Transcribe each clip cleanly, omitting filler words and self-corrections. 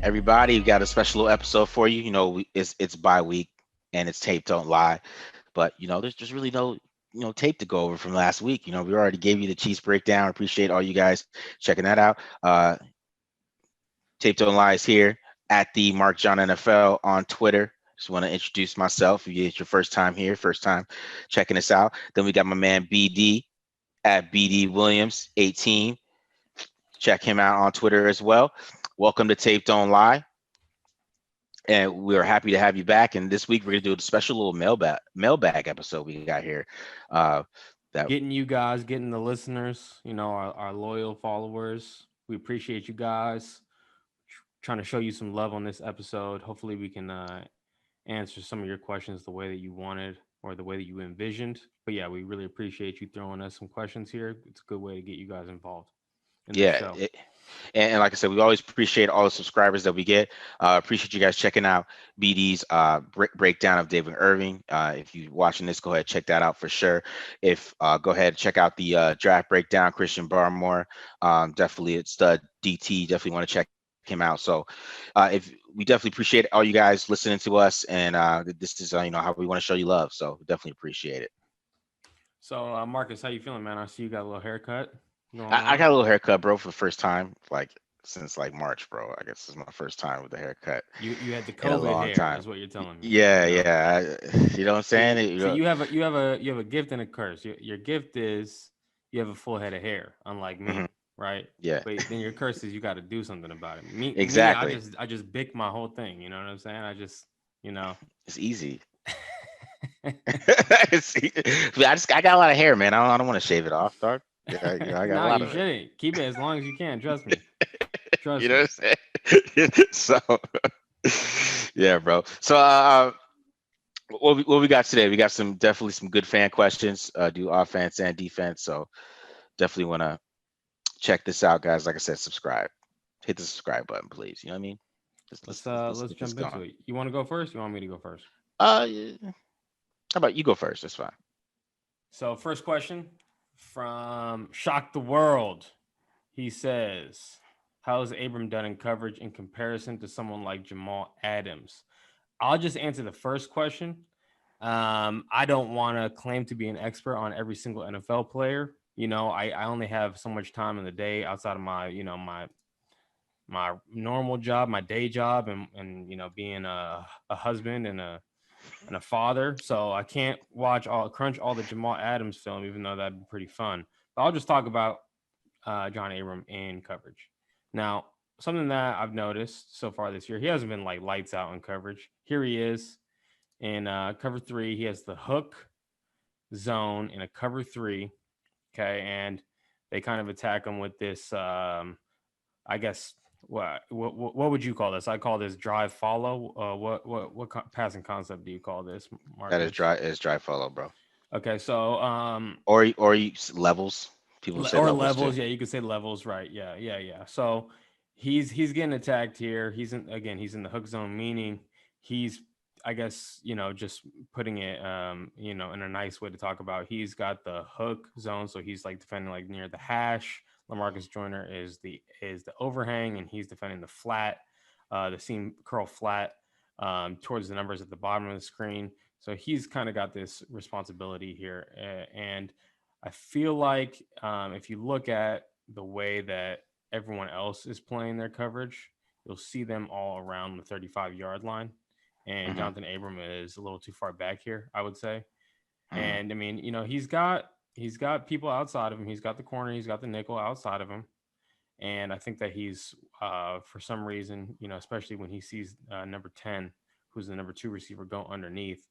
everybody. We got a special little episode for you. It's bye week and it's tape don't lie, but there's just really no tape to go over from last week. We already gave you the Chiefs breakdown. Appreciate all you guys checking that out. Tape don't lie is here at the Mark John NFL on Twitter. Just want to introduce myself. If it's your first time here, first time checking us out. Then we got my man BD at BD Williams 18. Check him out on Twitter as well. Welcome to Tape Don't Lie. And we're happy to have you back. And this week we're gonna do a special little mailbag episode we got here. That Getting the listeners, our loyal followers. We appreciate you guys. Trying to show you some love on this episode. Hopefully we can answer some of your questions the way that you wanted or the way that you envisioned. But yeah, we really appreciate you throwing us some questions here. It's a good way to get you guys involved in the yeah, show. and like I said, we always appreciate all the subscribers that we get. Appreciate you guys checking out BD's breakdown of David Irving. If you're watching this, go ahead check that out for sure. If go ahead check out the draft breakdown, Christian Baremore. Definitely it's stud DT. Definitely want to check him out. So if we definitely appreciate all you guys listening to us, and this is how we want to show you love. So definitely appreciate it. So Marcus, how you feeling, man? I see you got a little haircut going I on. got a little haircut, bro, for the first time since March, bro. I guess this is my first time with a haircut You had the in a COVID long hair, time. is what you're telling me. Yeah, yeah. You know what I'm saying? So you have a gift and a curse. Your gift is you have a full head of hair, unlike Mhm. me, right? Yeah, But then your curse is you got to do something about it. Me, I exactly. just bick my whole thing. You know what I'm saying? I just you know. It's easy. I got a lot of hair, man. I don't want to shave it off, dog. Yeah, I got a No, lot you of it. shouldn't. Keep it as long as you can. Trust me. You Trust know me. what I'm saying? So, yeah, bro. So, what we got today? We got definitely some good fan questions. Do offense and defense. So, definitely want to check this out, guys. Like I said, subscribe. Hit the subscribe button, please. You know what I mean? Let's Let's get this jump into going. it. You want to go first? You want me to go first? Yeah. How about you go first? That's fine. So first question from Shock the World. He says, "How is Abram done in coverage in comparison to someone like Jamal Adams?" I'll just answer the first question. I don't want to claim to be an expert on every single NFL player. I only have so much time in the day outside of my normal job, my day job, and being a husband and a father. So I can't crunch all the Jamal Adams film, even though that'd be pretty fun. But I'll just talk about John Abram in coverage. Now, something that I've noticed so far this year, he hasn't been like lights out in coverage. Here he is in cover three. He has the hook zone in a cover three. Okay, and they kind of attack him with this. I guess what would you call this? I call this drive follow. What passing concept do you call this, That is Marcus? dry. Is dry follow, bro. Okay, so Levels. People say or levels too. levels, yeah, you could say levels, right? Yeah. So he's getting attacked here. He's in the hook zone, meaning he's I guess just putting it in a nice way to talk about. He's got the hook zone, so he's like defending like near the hash. Lamarcus Joyner is the overhang, and he's defending the flat, the seam curl flat towards the numbers at the bottom of the screen. So he's kind of got this responsibility here, and I feel like if you look at the way that everyone else is playing their coverage, you'll see them all around the 35-yard line. And Hmm. Jonathan Abram is a little too far back here, I would say. Hmm. And I mean, he's got people outside of him. He's got the corner, he's got the nickel outside of him. And I think that he's for some reason, especially when he sees number 10, who's the number 2 receiver, go underneath.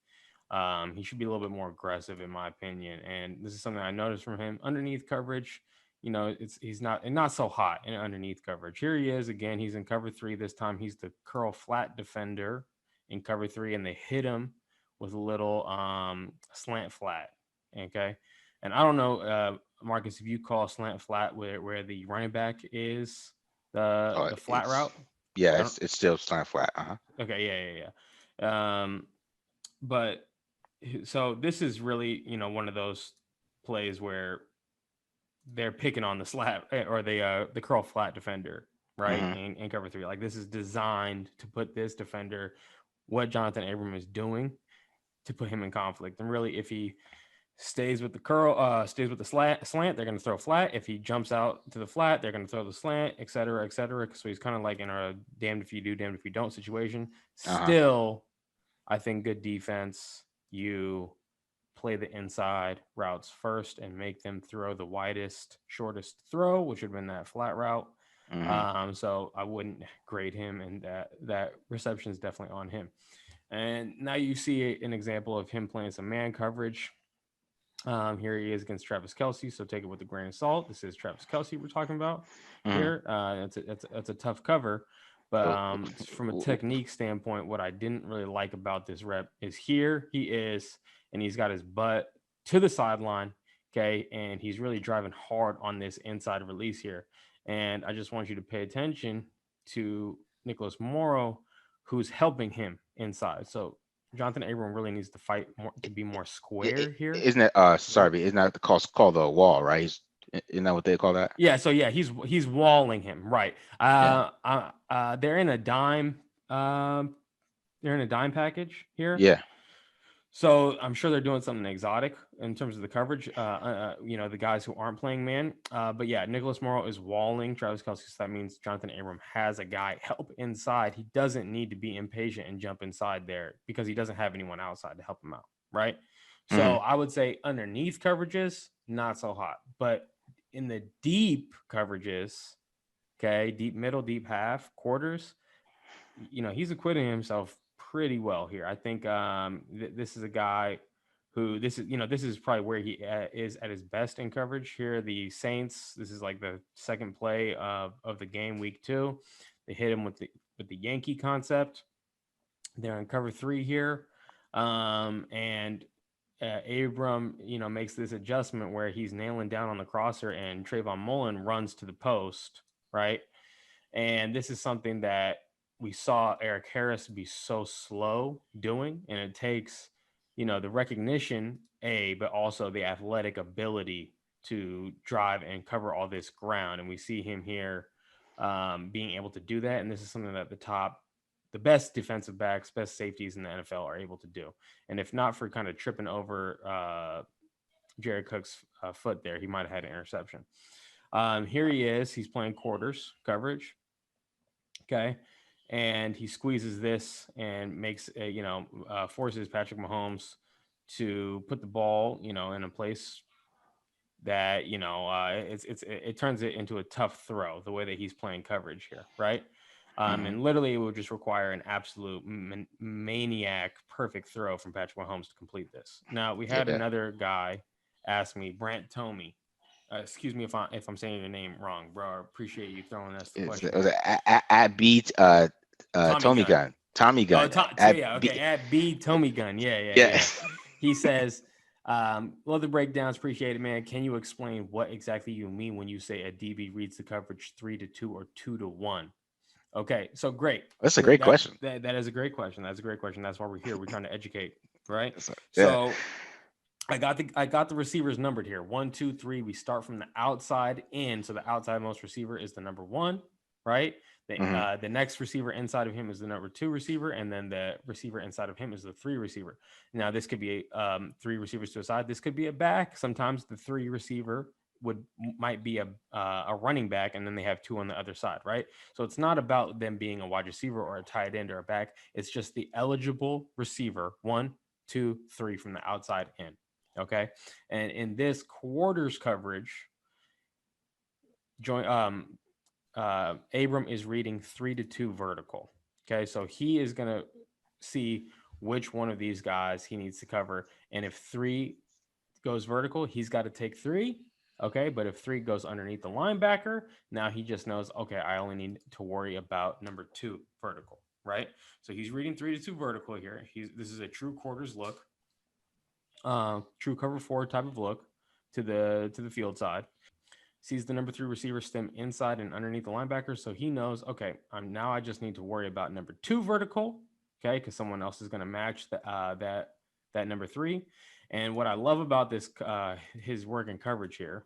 He should be a little bit more aggressive, in my opinion. And this is something I noticed from him underneath coverage. He's not so hot in underneath coverage. Here he is again. He's in cover 3 this time. He's the curl flat defender in cover 3, and they hit him with a little slant flat. Okay, and I don't know, Marcus, if you call slant flat where the running back is Oh, the flat route. yeah, I don't. it's still slant flat. Okay, yeah. But so this is really one of those plays where they're picking on the slap or the curl flat defender. right? Mm-hmm. And cover three. Like this is designed to put this defender, what Jonathan Abram is doing, to put him in conflict. And really, if he stays with the stays with the slant, they're going to throw flat. If he jumps out to the flat, they're going to throw the slant, et cetera, et cetera. So he's kind of like in a damned if you do, damned if you don't situation. Uh-huh. Still, I think good defense. You play the inside routes first and make them throw the widest, shortest throw, which would have been that flat route. Mm-hmm. So I wouldn't grade him, and that reception is definitely on him. And now you see an example of him playing some man coverage. Here he is against Travis Kelsey, so take it with a grain of salt. This is Travis Kelsey we're talking about Mm-hmm. here. It's a tough cover, but Well, from a technique standpoint, what I didn't really like about this rep is here he is, and he's got his butt to the sideline, okay, and he's really driving hard on this inside release here. And I just want you to pay attention to Nicholas Morrow, who's helping him inside. So Jonathan Abram really needs to fight more to be more square here. isn't it? Sorry, but isn't that the called the wall, right? Isn't that what they call that? Yeah, so yeah, he's walling him, right? Yeah. They're in a dime. They're in a dime package here. Yeah. So I'm sure they're doing something exotic in terms of the coverage. The guys who aren't playing man. But yeah, Nicholas Morrow is walling Travis Kelsey. So that means Jonathan Abram has a guy help inside. He doesn't need to be impatient and jump inside there because he doesn't have anyone outside to help him out, right? So Mm-hmm. I would say underneath coverages, not so hot. But in the deep coverages, okay, deep middle, deep half, quarters, he's acquitting himself pretty well here. I think this is a guy who this is probably where he is at his best in coverage here. The Saints, this is like the second play of the game, week 2. They hit him with the Yankee concept. They're in cover 3 here, and Abram, makes this adjustment where he's nailing down on the crosser, and Trayvon Mullen runs to the post, right? And this is something that we saw Eric Harris be so slow doing. And it takes, the recognition, but also the athletic ability to drive and cover all this ground. And we see him here being able to do that. And this is something that the best defensive backs, best safeties in the NFL are able to do. And if not for kind of tripping over Jared Cook's foot there, he might have had an interception. Here he is. He's playing quarters coverage. Okay. And he squeezes this and makes, forces Patrick Mahomes to put the ball, in a place that, it turns it into a tough throw the way that he's playing coverage here. Right. Mm-hmm. And literally it would just require an absolute maniac perfect throw from Patrick Mahomes to complete this. Now we had Yeah. another guy ask me, Brant Tomey. Excuse me if I'm saying your name wrong, bro. I appreciate you throwing us the question Was here. it at beat Tommy Tommy Gunn. Gun? Tommy Oh, Gun yeah, okay. At B Tommy Gun. yeah. Yeah. He says, love the breakdowns. Appreciate it, man. Can you explain what exactly you mean when you say a DB reads the coverage 3-2 or 2-1? Okay, so great. That's a great question. That is a great question. That's a great question. That's why we're here. We're trying to educate, right? Yeah. So I got the receivers numbered here. 1, 2, 3. We start from the outside in. So the outside most receiver is the number 1, right? The next receiver inside of him is the number 2 receiver, and then the receiver inside of him is the 3 receiver. Now this could be 3 receivers to a side. This could be a back. Sometimes the 3 receiver might be a running back, and then they have 2 on the other side, right? So it's not about them being a wide receiver or a tight end or a back. It's just the eligible receiver 1, 2, 3 from the outside in. Okay, and in this quarters coverage, Abram is reading 3-2 vertical. Okay, so he is going to see which one of these guys he needs to cover, and if 3 goes vertical, he's got to take 3. Okay, but if 3 goes underneath the linebacker, now he just knows, okay, I only need to worry about number 2 vertical, right? So he's reading 3-2 vertical here. This is a true quarters look, true cover 4 type of look to the field side. Sees the number 3 receiver stem inside and underneath the linebacker, so he knows, okay, now I just need to worry about number 2 vertical, okay, because someone else is going to match that number 3. And what I love about this, his work in coverage here,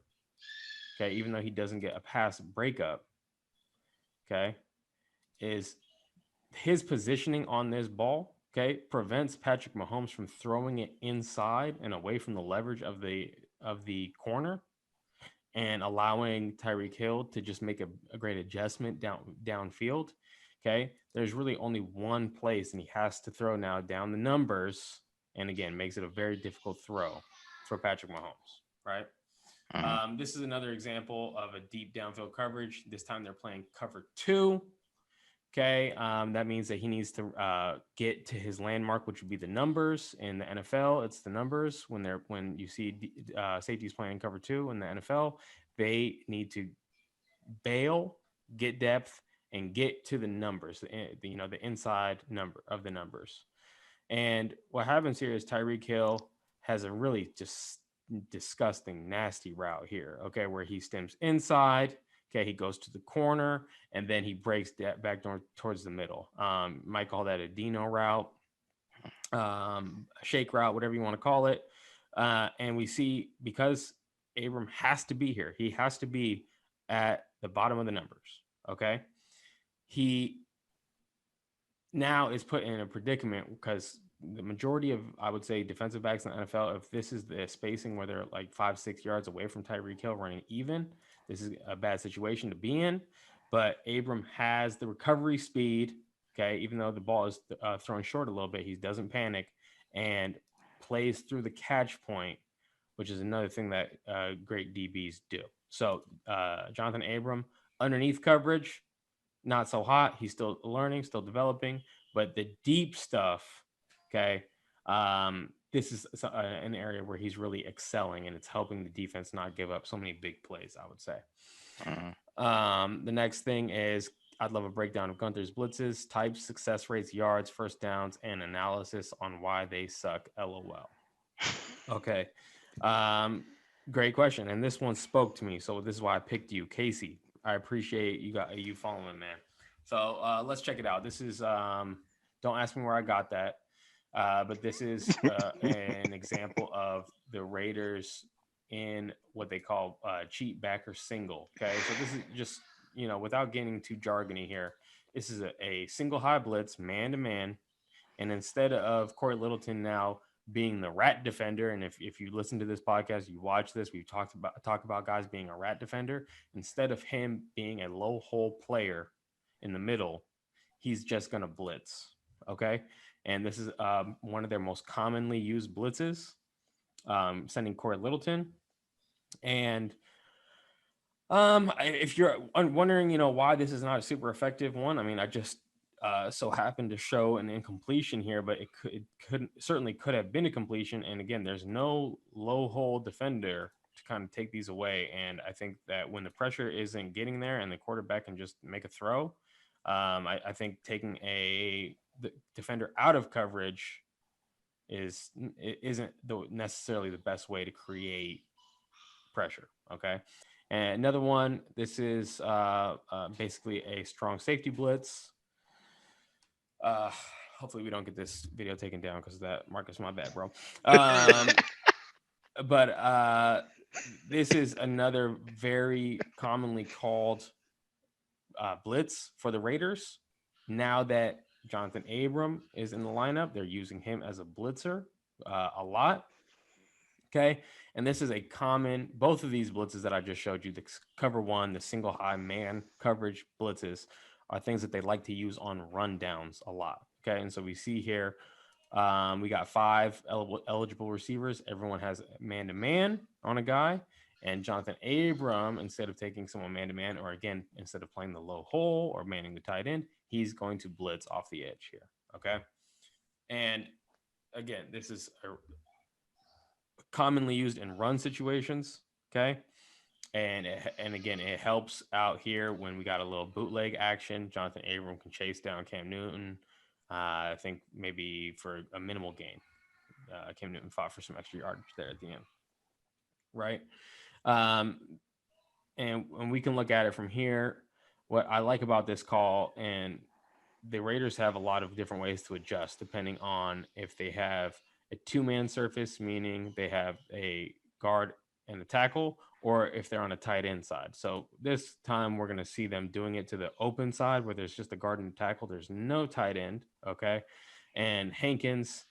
okay, even though he doesn't get a pass breakup, okay, is his positioning on this ball, okay, prevents Patrick Mahomes from throwing it inside and away from the leverage of the corner and allowing Tyreek Hill to just make a great adjustment downfield. Okay. There's really only one place, and he has to throw now down the numbers. And again, makes it a very difficult throw for Patrick Mahomes, right? Mhm. This is another example of a deep downfield coverage. This time they're playing cover two. Okay, that means that he needs to get to his landmark, which would be the numbers in the NFL. It's the numbers when you see safeties playing cover two in the NFL, they need to bail, get depth, and get to the numbers. The inside number of the numbers. And what happens here is Tyreek Hill has a really just disgusting, nasty route here. Okay, where he stems inside. Okay, he goes to the corner and then he breaks that back towards the middle. Might call that a Dino route, a shake route, whatever you want to call it. And we see because Abram has to be here, he has to be at the bottom of the numbers. Okay, he now is put in a predicament because the majority of, I would say, defensive backs in the NFL, if this is the spacing where they're like 5-6 yards away from Tyreek Hill running even, this is a bad situation to be in. But Abram has the recovery speed. Okay, even though the ball is thrown short a little bit, he doesn't panic and plays through the catch point, which is another thing that great DBs do. So Jonathan Abram underneath coverage, not so hot. He's still learning, still developing, but the deep stuff, okay, this is an area where he's really excelling, and it's helping the defense not give up so many big plays, I would say. Mhm. The next thing is I'd love a breakdown of Gunther's blitzes, types, success rates, yards, first downs, and analysis on why they suck. LOL. Okay. Um, Great question. And this one spoke to me. So this is why I picked you, Casey. I appreciate you following, man. So let's check it out. This is don't ask me where I got that. But this is an example of the Raiders in what they call cheat backer single. Okay. So this is just, without getting too jargony here, this is a single high blitz, man to man. And instead of Corey Littleton now being the rat defender, and if you listen to this podcast, you watch this, we've talk about guys being a rat defender. Instead of him being a low hole player in the middle, he's just going to blitz. Okay. And this is one of their most commonly used blitzes, sending Corey Littleton. And if you're wondering, why this is not a super effective one, I mean, I just so happened to show an incompletion here, but certainly could have been a completion. And again, there's no low hole defender to kind of take these away. And I think that when the pressure isn't getting there and the quarterback can just make a throw, I think taking the defender out of coverage isn't necessarily the best way to create pressure. Okay. And another one, this is basically a strong safety blitz. Uh, Hopefully we don't get this video taken down because that, Marcus, my bad, bro. But this is another very commonly called blitz for the Raiders. Now that Jonathan Abram is in the lineup, they're using him as a blitzer a lot. Okay. And this is a common, both of these blitzes that I just showed you, the cover one, the single high man coverage blitzes, are things that they like to use on rundowns a lot. Okay. And so we see here, we got 5 eligible receivers. Everyone has man to man on a guy. And Jonathan Abram, instead of taking someone man to man, or again, instead of playing the low hole or manning the tight end, he's going to blitz off the edge here. Okay. And again, this is commonly used in run situations. Okay. And again, it helps out here when we got a little bootleg action. Jonathan Abram can chase down Cam Newton. I think maybe for a minimal gain. Cam Newton fought for some extra yardage there at the end. Right. Um, and we can look at it from here. What I like about this call, and the Raiders have a lot of different ways to adjust depending on if they have a 2-man surface, meaning they have a guard and a tackle, or if they're on a tight end side. So this time we're going to see them doing it to the open side where there's just a guard and tackle. There's no tight end. Okay. And Hankins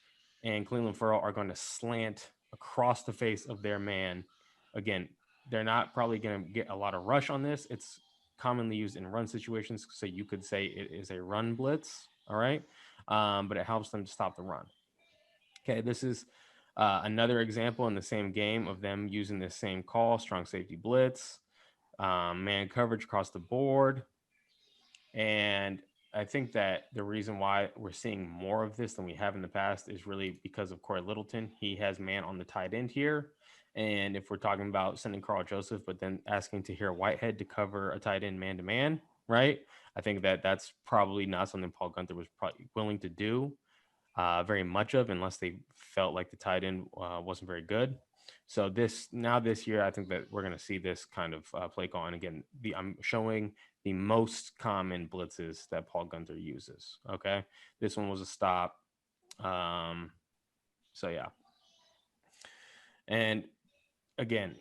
and Cleveland Furl are going to slant across the face of their man. Again, they're not probably going to get a lot of rush on this. It's commonly used in run situations. So you could say it is a run blitz. All right. But it helps them to stop the run. Okay, this is another example in the same game of them using the same call, strong safety blitz, man coverage across the board. And I think that the reason why we're seeing more of this than we have in the past is really because of Corey Littleton. He has man on the tight end here. And if we're talking about sending Carl Joseph, but then asking to hear Whitehead to cover a tight end man to man, right? I think that that's probably not something Paul Gunther was probably willing to do very much of, unless they felt like the tight end wasn't very good. So this year, I think that we're going to see this kind of play call. And again, I'm showing the most common blitzes that Paul Gunther uses. Okay, this one was a stop. So yeah, and again,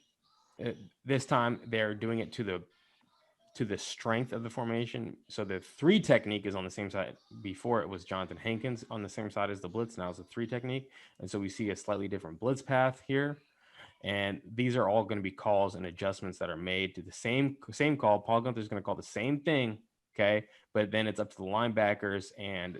this time they're doing it to the strength of the formation. So the three technique is on the same side. Before it was Jonathan Hankins on the same side as the blitz. Now it's a three technique. And so we see a slightly different blitz path here. And these are all going to be calls and adjustments that are made to the same call. Paul Gunther is going to call the same thing. Okay. But then it's up to the linebackers and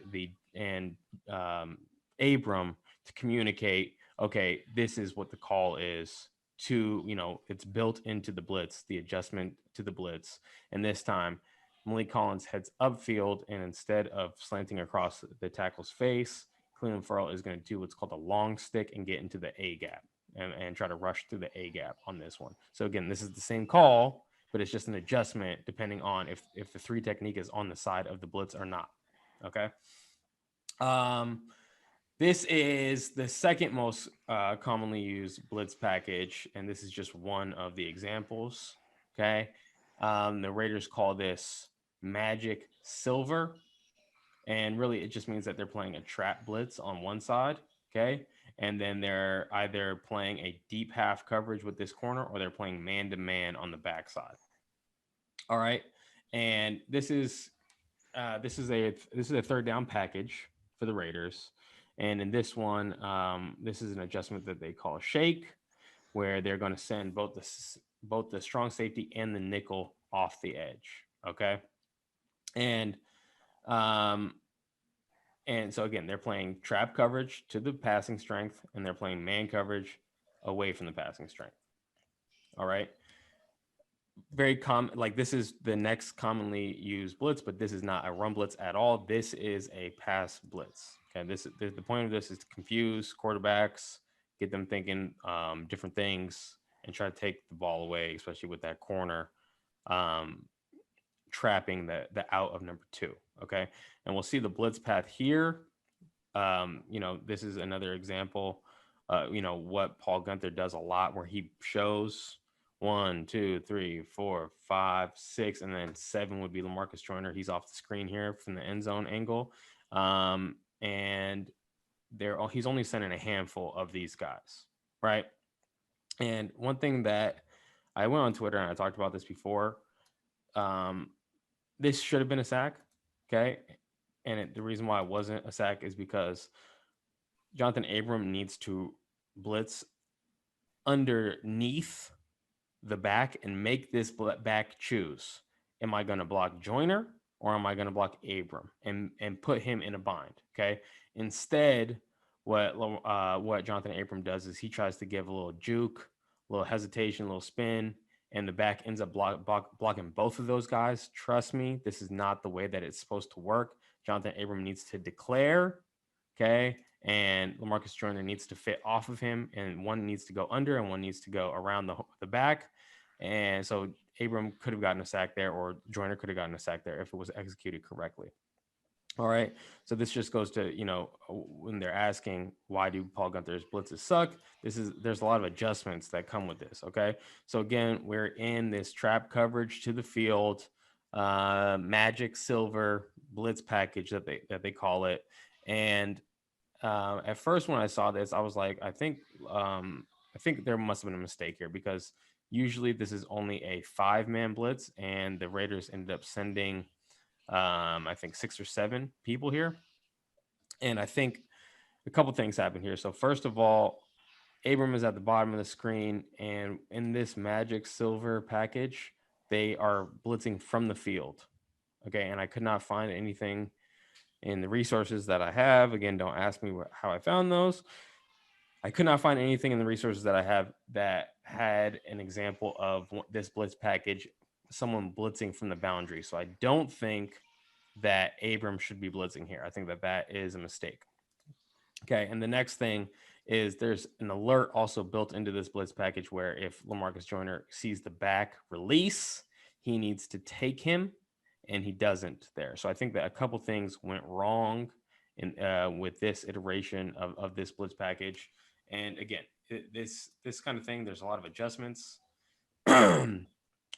Abram to communicate, okay, this is what the call is to, it's built into the blitz, the adjustment to the blitz. And this time, Malik Collins heads upfield, and instead of slanting across the tackle's face, Cleveland Farrell is going to do what's called a long stick and get into the A gap and try to rush through the A gap on this one. So again, this is the same call, but it's just an adjustment depending on if the three technique is on the side of the blitz or not. Okay. This is the second most commonly used blitz package, and this is just one of the examples. Okay. The Raiders call this Magic Silver, and really it just means that they're playing a trap blitz on one side. Okay. And then they're either playing a deep half coverage with this corner, or they're playing man to man on the backside. All right. And this is a third down package for the Raiders. And in this one, this is an adjustment that they call a shake, where they're going to send both the strong safety and the nickel off the edge. Okay. And so again, they're playing trap coverage to the passing strength, and they're playing man coverage away from the passing strength. All right. Very common. Like, this is the next commonly used blitz, but this is not a run blitz at all. This is a pass blitz. Okay. The point of this is to confuse quarterbacks, get them thinking different things, and try to take the ball away, especially with that corner trapping the out of number two. Okay. And we'll see the blitz path here. This is another example, what Paul Gunther does a lot, where he shows 1, 2, 3, 4, 5, 6, and then 7 would be LaMarcus Joyner. He's off the screen here from the end zone angle. And he's only sending a handful of these guys, right? And one thing that I went on Twitter and I talked about this before, this should have been a sack, okay? And the reason why it wasn't a sack is because Jonathan Abram needs to blitz underneath the back and make this back choose. Am I going to block Joyner, or am I going to block Abram and put him in a bind? Okay. Instead, what Jonathan Abram does is he tries to give a little juke, a little hesitation, a little spin, and the back ends up blocking both of those guys. Trust me, this is not the way that it's supposed to work. Jonathan Abram needs to declare, okay, and LaMarcus Joyner needs to fit off of him, and one needs to go under and one needs to go around the back. And so Abram could have gotten a sack there, or Joyner could have gotten a sack there if it was executed correctly. All right. So this just goes to, when they're asking why do Paul Gunther's blitzes suck, there's a lot of adjustments that come with this. Okay. So again, we're in this trap coverage to the field, magic silver blitz package that they call it. And at first when I saw this, I was like, I think there must have been a mistake here, because Usually this is only a 5-man blitz, and the Raiders ended up sending, I think, 6 or 7 people here. And I think a couple things happen here. So first of all, Abram is at the bottom of the screen, and in this Magic Silver package, they are blitzing from the field. Okay, and I could not find anything in the resources that I have. Again, don't ask me how I found those. I could not find anything in the resources that I have that had an example of this blitz package, someone blitzing from the boundary. So I don't think that Abram should be blitzing here. I think that that is a mistake. Okay, and the next thing is there's an alert also built into this blitz package where if LaMarcus Joyner sees the back release, he needs to take him, and he doesn't there. So I think that a couple things went wrong in with this iteration of this blitz package. And again, this kind of thing, there's a lot of adjustments.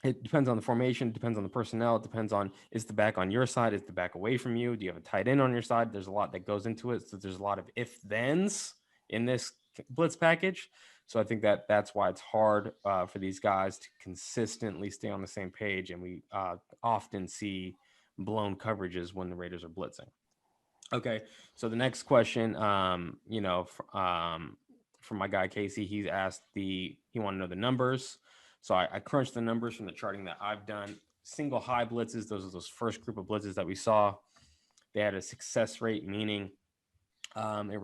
It depends on the formation, depends on the personnel, it depends on, is the back on your side, is the back away from you, do you have a tight end on your side? There's a lot that goes into it. So there's a lot of if thens in this blitz package. So I think that that's why it's hard for these guys to consistently stay on the same page, and we often see blown coverages when the Raiders are blitzing. Okay, so the next question, from my guy Casey, he's asked he wanted to know the numbers. So I crunched the numbers from the charting that I've done. Single high blitzes, those are those first group of blitzes that we saw. They had a success rate, meaning it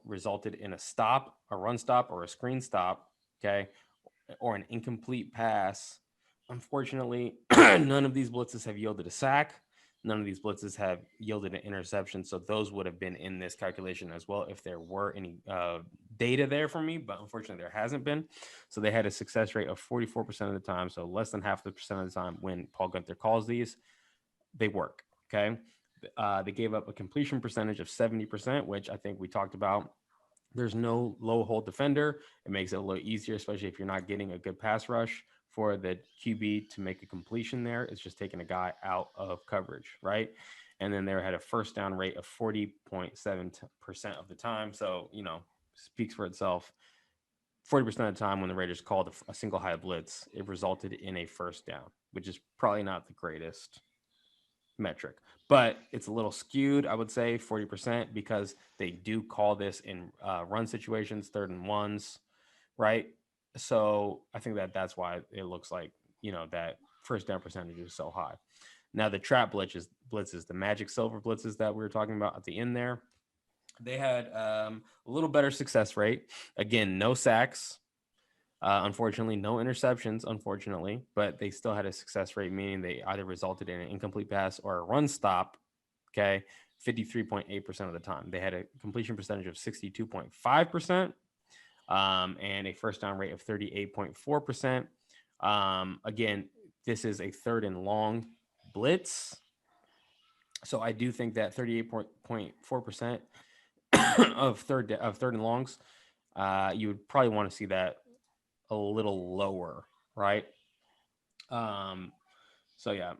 resulted in a stop, a run stop, or a screen stop, okay, or an incomplete pass. Unfortunately, none of these blitzes have yielded a sack. None of these blitzes have yielded an interception. So those would have been in this calculation as well if there were any data there for me, but unfortunately there hasn't been. So they had a success rate of 44% of the time. So less than half the percent of the time when Paul Gunther calls these, they work. Okay. They gave up a completion percentage of 70%, which I think we talked about. There's no low hold defender. It makes it a little easier, especially if you're not getting a good pass rush for the QB to make a completion there. It's just taking a guy out of coverage, right? And then they had a first down rate of 40.7% of the time. So, speaks for itself. 40% of the time when the Raiders called a single high blitz, it resulted in a first down, which is probably not the greatest metric, but it's a little skewed, I would say 40%, because they do call this in run situations, 3rd and 1s, right? So I think that that's why it looks like, that first down percentage is so high. Now the trap blitzes, the magic silver blitzes that we were talking about at the end there, they had a little better success rate. Again, no sacks, unfortunately, no interceptions, but they still had a success rate, meaning they either resulted in an incomplete pass or a run stop. Okay, 53.8% of the time. They had a completion percentage of 62.5%, and a first down rate of 38.4%. Again, this is a 3rd and long blitz. So I do think that 38.4% of third and longs, you would probably want to see that a little lower, right? So yeah,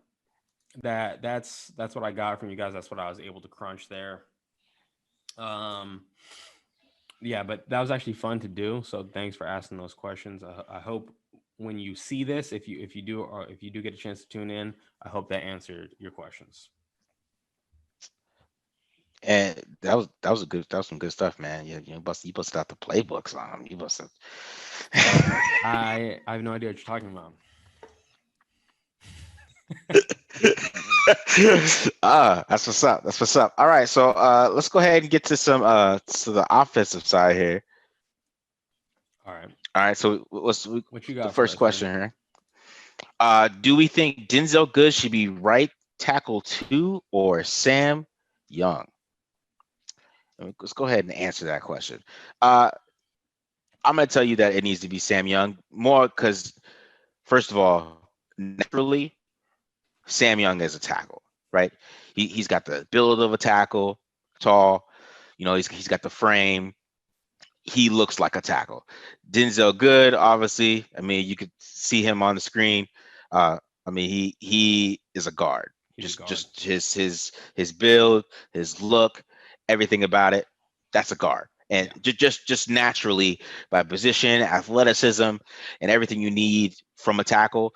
that's what I got from you guys. That's what I was able to crunch there. Yeah, but that was actually fun to do. So thanks for asking those questions. I hope when you see this, if you do get a chance to tune in, I hope that answered your questions. And that was some good stuff, man. You busted out the playbooks on them. You busted. I have no idea what you're talking about. That's what's up. That's what's up. All right, so let's go ahead and get to some to the offensive side here. All right. All right, so What you got? The first question here. Do we think Denzel Good should be right tackle 2 or Sam Young? Let's go ahead and answer that question. I'm going to tell you that it needs to be Sam Young, more because, first of all, naturally, Sam Young is a tackle, right? He's got the build of a tackle, tall. He's got the frame. He looks like a tackle. Denzel Good, obviously. I mean, you could see him on the screen. I mean, he is a guard. Just his build, his look, everything about it. That's a guard. and Yeah. just naturally by position, athleticism, and everything you need from a tackle.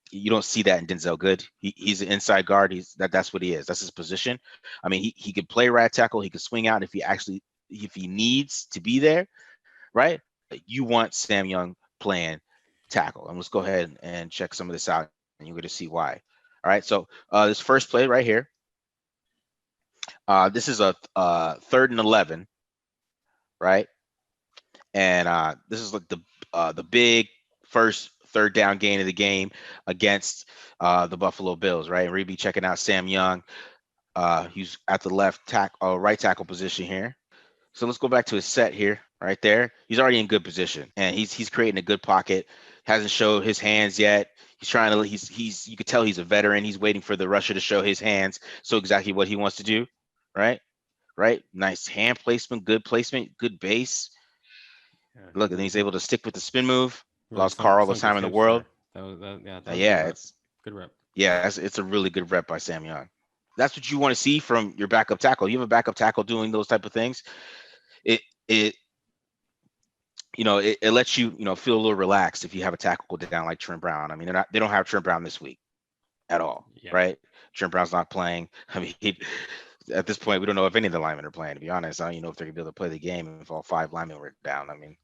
You don't see that in Denzel Good. He's an inside guard. That's what he is. That's his position. I mean, he could play right tackle. He could swing out if he needs to be there, right? But you want Sam Young playing tackle. And let's go ahead and check some of this out, and you're going to see why. All right. So this first play right here. This is a 3rd and 11, right? And this is like the big first third down gain of the game against the Buffalo Bills, right? And we'll be checking out Sam Young. He's at the right tackle position here. So let's go back to his set here, right there. He's already in good position, and he's creating a good pocket. Hasn't showed his hands yet. He's trying to. He's. You could tell he's a veteran. He's waiting for the rusher to show his hands. So exactly what he wants to do, right? Right. Nice hand placement, good base. Yeah, Look, and he's able to stick with the spin move. really Allows Carr all the sunk his time in the hips there. world. Yeah, that was a good Yeah, rep. Good rep. it's a really good rep by Sam Young. That's what you want to see from your backup tackle. You have a backup tackle doing those type of things. It it it lets you feel a little relaxed if you have a tackle down like Trent Brown. I mean, they don't have Trent Brown this week at all, Yeah. right? Trent Brown's not playing. I mean, at this point, we don't know if any of the linemen are playing. To be honest, I don't even know if they're gonna be able to play the game if all 5 linemen were down. I mean,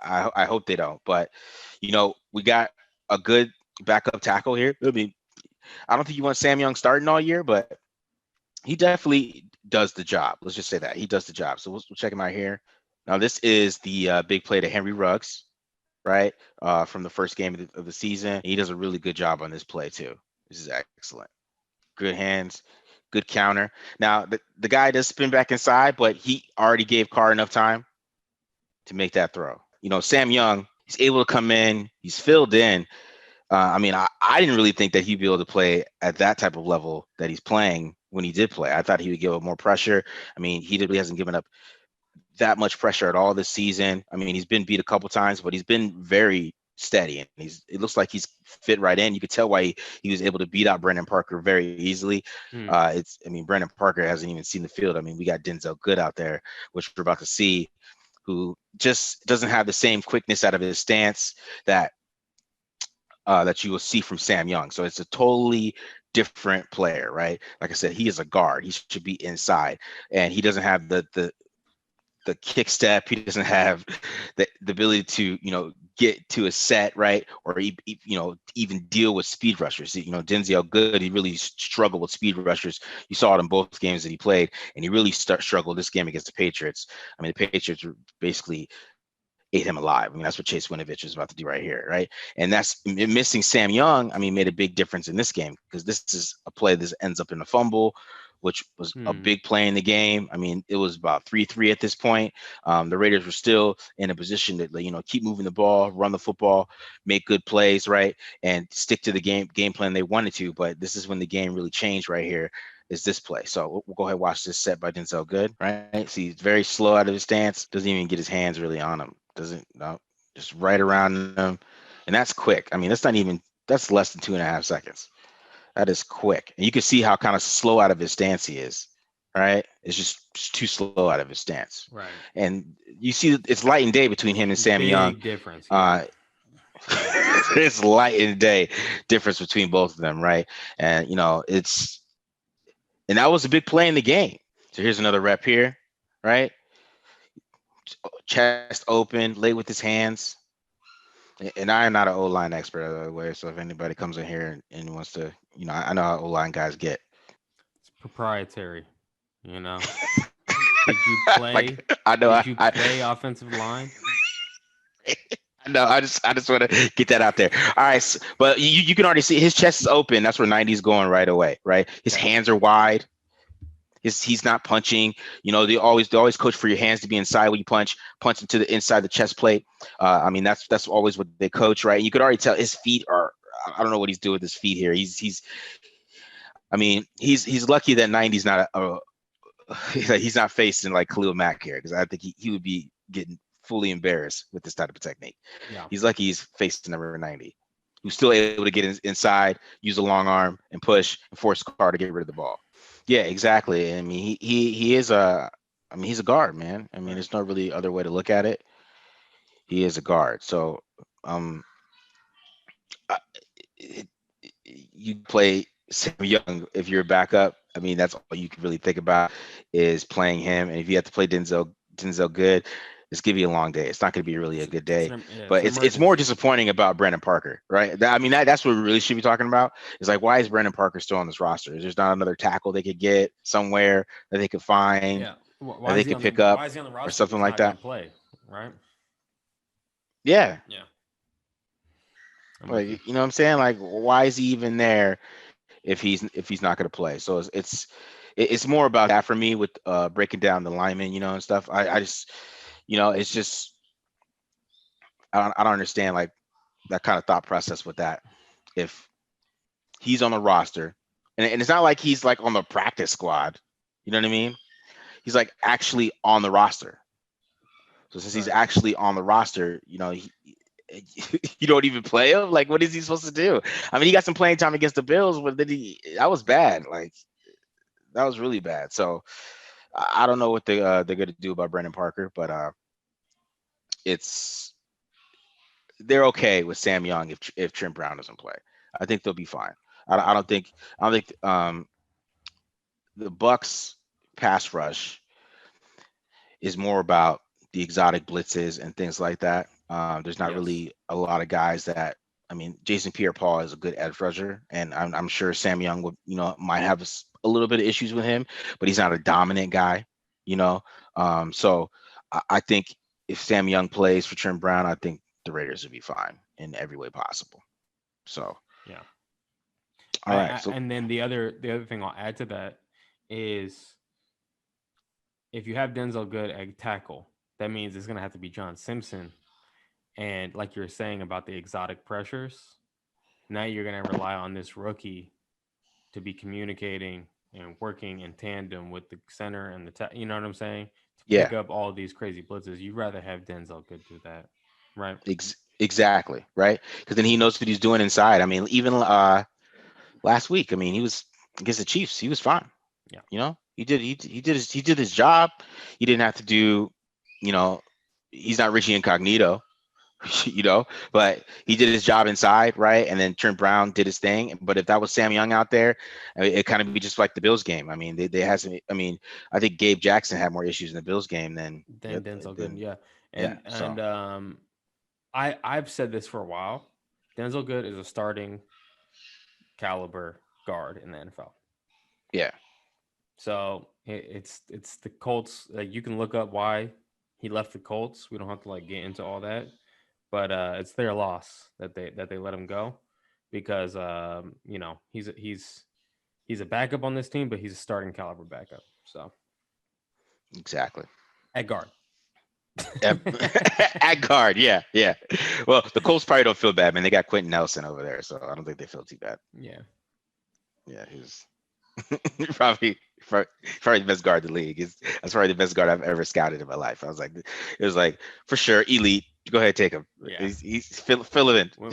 I hope they don't. But we got a good backup tackle here. I mean, I don't think you want Sam Young starting all year, but he definitely does the job. Let's just say that he does the job. So we'll check him out here. Now this is the big play to Henry Ruggs, right? From the first game of the season. He does a really good job on this play too. This is excellent. Good hands, good counter. Now the guy does spin back inside, but he already gave Carr enough time to make that throw. Sam Young, he's able to come in. He's filled in. I mean, I didn't really think that he'd be able to play at that type of level that he's playing when he did play. I thought he would give up more pressure. I mean, he really hasn't given up that much pressure at all this season. I mean, he's been beat a couple times, but he's been very steady, and it looks like he's fit right in. You could tell why he was able to beat out Brendan Parker very easily. Hmm. I mean, Brendan Parker hasn't even seen the field. I mean, we got Denzel Good out there, which we're about to see, who just doesn't have the same quickness out of his stance that you will see from Sam Young. So it's a totally different player, right? Like I said, he is a guard. He should be inside, and he doesn't have the kick step. He doesn't have the ability to get to a set, right, or even deal with speed rushers. Denzel Good, he really struggled with speed rushers. You saw it in both games that he played, and he really struggled this game against the Patriots. I mean, the Patriots were basically ate him alive. I mean, that's what Chase Winovich is about to do right here, right? And that's missing Sam Young. I mean, made a big difference in this game, because this is a play that ends up in a fumble, which was a Hmm. big play in the game. I mean, it was about 3-3 at this point. The Raiders were still in a position to keep moving the ball, run the football, make good plays, right, and stick to the game plan they wanted to. But this is when the game really changed right here. Is this play. So we'll go ahead and watch this set by Denzel Good, right? See, he's very slow out of his stance. Doesn't even get his hands really on him. Doesn't, no, just right around him. And that's quick. I mean, that's less than 2.5 seconds. That is quick. And you can see how kind of slow out of his stance he is, right? It's just too slow out of his stance. Right. And you see it's light and day between him and Sam Young. Big difference. Yeah. Uh, it's light and day difference between both of them, right? And and that was a big play in the game. So here's another rep here, right? Chest open, late with his hands. And I am not an O-line expert, by the way. So if anybody comes in here and wants to, I know how O-line guys get. It's proprietary. You know. Did you play? Like I know Did you play offensive line? no, I just want to get that out there. All right, but you can already see his chest is open. That's where 90's going right away, right? His hands are wide. He's not punching. They always coach for your hands to be inside when you punch into the inside the chest plate. I mean, that's always what they coach, right? And you could already tell his feet are. I don't know what he's doing with his feet here. I mean, he's lucky that 90's not he's not facing like Khalil Mack here, because I think he would be getting fully embarrassed with this type of technique. Yeah. He's lucky he's facing number 90, who's still able to get inside, use a long arm, and push and force Carr to get rid of the ball. Yeah, exactly. I mean, he is a I mean, he's a guard, man. I mean, Right. there's no really other way to look at it. He is a guard. So, um, I- it, you play Sam Young if you're a backup. I mean, that's all you can really think about is playing him. And if you have to play Denzel good, it's gonna be a long day. It's not gonna be really a good day. It's But an it's more emergency. disappointing about Brandon Parker, right? I mean, that's what we really should be talking about. Is like, why is Brandon Parker still on this roster? Is there's not another tackle they could get somewhere that they could find Yeah. that Why they is he could on the pick up Why is he on the or roster if something he's like not going that? to play? Right. Yeah, I'm with you. like you know what I'm saying? Like, why is he even there if he's not going to play? So it's more about that for me with breaking down the linemen, and stuff. I just it's just I don't understand like that kind of thought process with that. If he's on the roster, and it's not like he's like on the practice squad, you know what I mean? He's like actually on the roster. So since he's Right. actually on the roster, you don't even play him. Like, what is he supposed to do? I mean, he got some playing time against the Bills, but then that was bad. Like, that was really bad. So I don't know what they're gonna do about Brandon Parker, but it's they're okay with Sam Young if Trent Brown doesn't play. I think they'll be fine. I don't think the Bucks pass rush is more about the exotic blitzes and things like that. There's not Yes. really a lot of guys that. I mean, Jason Pierre-Paul is a good edge rusher, and I'm sure Sam Young would, might have a little bit of issues with him, but he's not a dominant guy, you know. So I think if Sam Young plays for Trent Brown, I think the Raiders would be fine in every way possible. So, Yeah. all right. So, And then the other thing I'll add to that is if you have Denzel Good at tackle, that means it's going to have to be John Simpson. And like you're saying about the exotic pressures, now you're going to rely on this rookie to be communicating and working in tandem with the center and you know what I'm saying? To yeah, pick up all these crazy blitzes. You'd rather have Denzel Good do that, right? exactly, right? Because then he knows what he's doing inside. I mean, even last week, I mean, he was against the Chiefs. He was fine. Yeah. He did his job. He didn't have to do, you know, he's not Richie Incognito, but he did his job inside, right? And then Trent Brown did his thing. But if that was Sam Young out there, I mean, it kind of be just like the Bills game. I mean, they had some. I mean, I think Gabe Jackson had more issues in the Bills game than Then Denzel Good, than yeah. yeah. And So I've said this for a while. Denzel Good is a starting caliber guard in the NFL. yeah, So it's the Colts. Like you can look up why he left the Colts. We don't have to like get into all that, but it's their loss that they let him go because he's a backup on this team, but he's a starting caliber backup. So exactly. at guard. At, at guard, yeah, yeah. Well, the Colts probably don't feel bad, man. They got Quentin Nelson over there, so I don't think they feel too bad. Yeah. Yeah, he's probably the best guard in the league. That's probably the best guard I've ever scouted in my life. It was like for sure elite. Go ahead, take him. Yeah. He's fill it in. When